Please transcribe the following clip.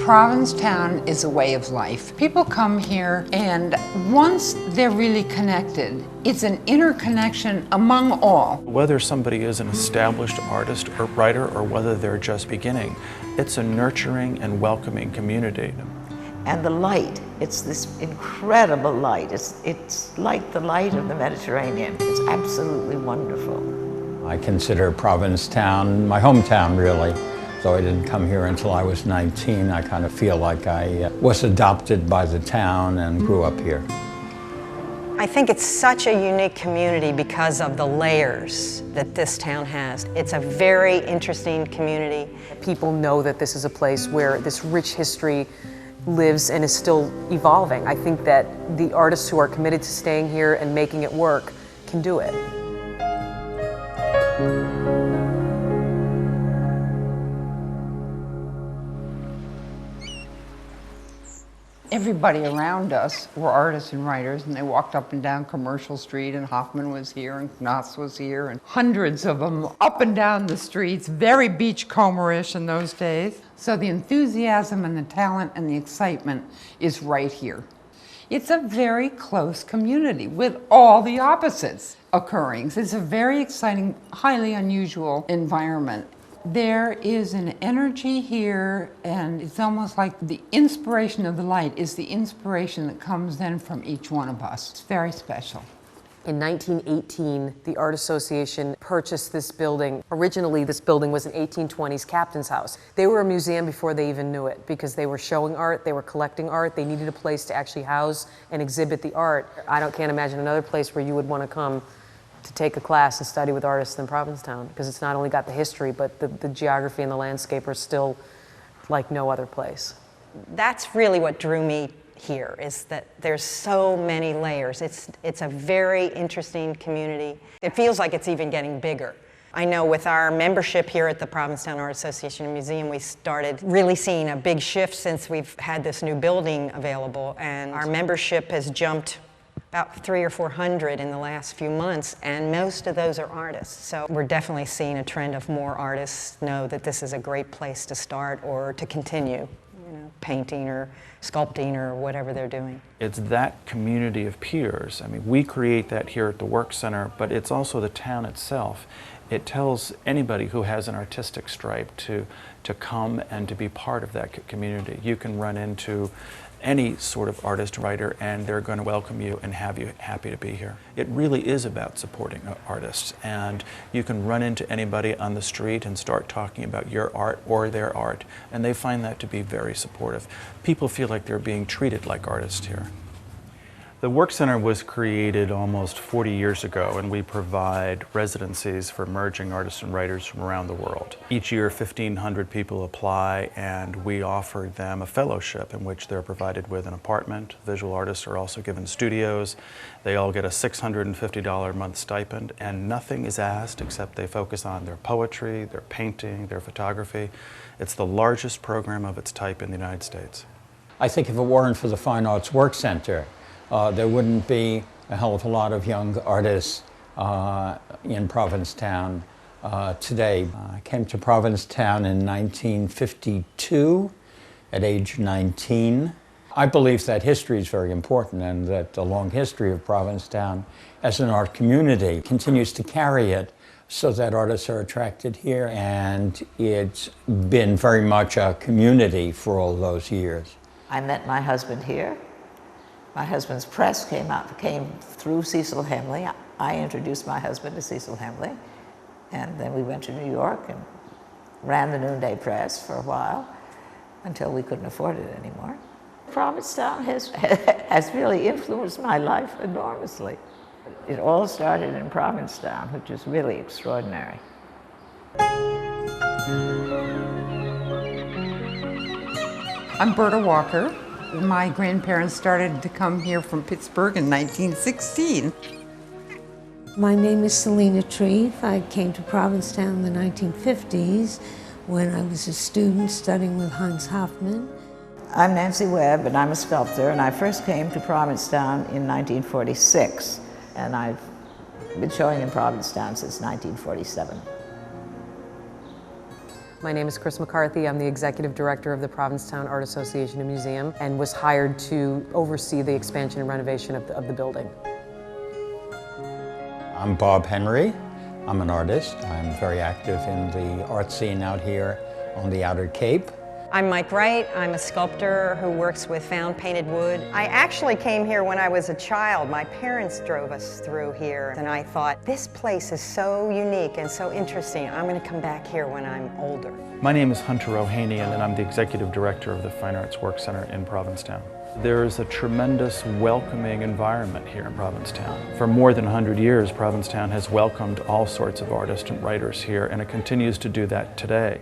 Provincetown is a way of life. People come here, and once they're really connected, it's an interconnection among all. Whether somebody is an established artist or writer or whether they're just beginning, it's a nurturing and welcoming community. And the light, it's this incredible light. It's like the light of the Mediterranean. It's absolutely wonderful. I consider Provincetown my hometown, really. Though I didn't come here until I was 19, I kind of feel like I was adopted by the town and grew up here. I think it's such a unique community because of the layers that this town has. It's a very interesting community. People know that this is a place where this rich history lives and is still evolving. I think that the artists who are committed to staying here and making it work can do it. Everybody around us were artists and writers, and they walked up and down Commercial Street, and Hoffman was here, and Knott's was here, and hundreds of them up and down the streets, very beachcomber-ish in those days. So the enthusiasm and the talent and the excitement is right here. It's a very close community with all the opposites occurring. It's a very exciting, highly unusual environment. There is an energy here, and it's almost like the inspiration of the light is the inspiration that comes then from each one of us. It's very special. In 1918, the Art Association purchased this building. Originally, this building was an 1820s captain's house. They were a museum before they even knew it because they were showing art, they were collecting art, they needed a place to actually house and exhibit the art. Can't imagine another place where you would want to come to take a class and study with artists in Provincetown, because it's not only got the history, but the geography and the landscape are still like no other place. That's really what drew me here, is that there's so many layers. It's a very interesting community. It feels like it's even getting bigger. I know with our membership here at the Provincetown Art Association and Museum, we started really seeing a big shift since we've had this new building available, and our membership has jumped about 300 or 400 in the last few months, and most of those are artists. So we're definitely seeing a trend of more artists know that this is a great place to start or to continue, painting or sculpting or whatever they're doing. It's that community of peers. I mean, we create that here at the Work Center, but it's also the town itself. It tells anybody who has an artistic stripe to come and to be part of that community. You can run into any sort of artist, writer, and they're going to welcome you and have you happy to be here. It really is about supporting artists, and you can run into anybody on the street and start talking about your art or their art, and they find that to be very supportive. People feel like they're being treated like artists here. The Work Center was created almost 40 years ago, and we provide residencies for emerging artists and writers from around the world. Each year, 1,500 people apply, and we offer them a fellowship in which they're provided with an apartment. Visual artists are also given studios. They all get a $650 a month stipend, and nothing is asked except they focus on their poetry, their painting, their photography. It's the largest program of its type in the United States. I think if it weren't for the Fine Arts Work Center, there wouldn't be a hell of a lot of young artists in Provincetown today. I came to Provincetown in 1952 at age 19. I believe that history is very important, and that the long history of Provincetown as an art community continues to carry it so that artists are attracted here, and it's been very much a community for all those years. I met my husband here. My husband's press came through Cecil Hemley. I introduced my husband to Cecil Hemley, and then we went to New York and ran the Noonday Press for a while until we couldn't afford it anymore. Provincetown has really influenced my life enormously. It all started in Provincetown, which is really extraordinary. I'm Berta Walker. My grandparents started to come here from Pittsburgh in 1916. My name is Selena Treef. I came to Provincetown in the 1950s when I was a student studying with Hans Hofmann. I'm Nancy Webb, and I'm a sculptor, and I first came to Provincetown in 1946, and I've been showing in Provincetown since 1947. My name is Chris McCarthy. I'm the Executive Director of the Provincetown Art Association and Museum and was hired to oversee the expansion and renovation of the building. I'm Bob Henry. I'm an artist. I'm very active in the art scene out here on the Outer Cape. I'm Mike Wright. I'm a sculptor who works with found painted wood. I actually came here when I was a child. My parents drove us through here, and I thought, this place is so unique and so interesting. I'm going to come back here when I'm older. My name is Hunter Ohanian, and I'm the Executive Director of the Fine Arts Work Center in Provincetown. There is a tremendous welcoming environment here in Provincetown. For more than 100 years, Provincetown has welcomed all sorts of artists and writers here, and it continues to do that today.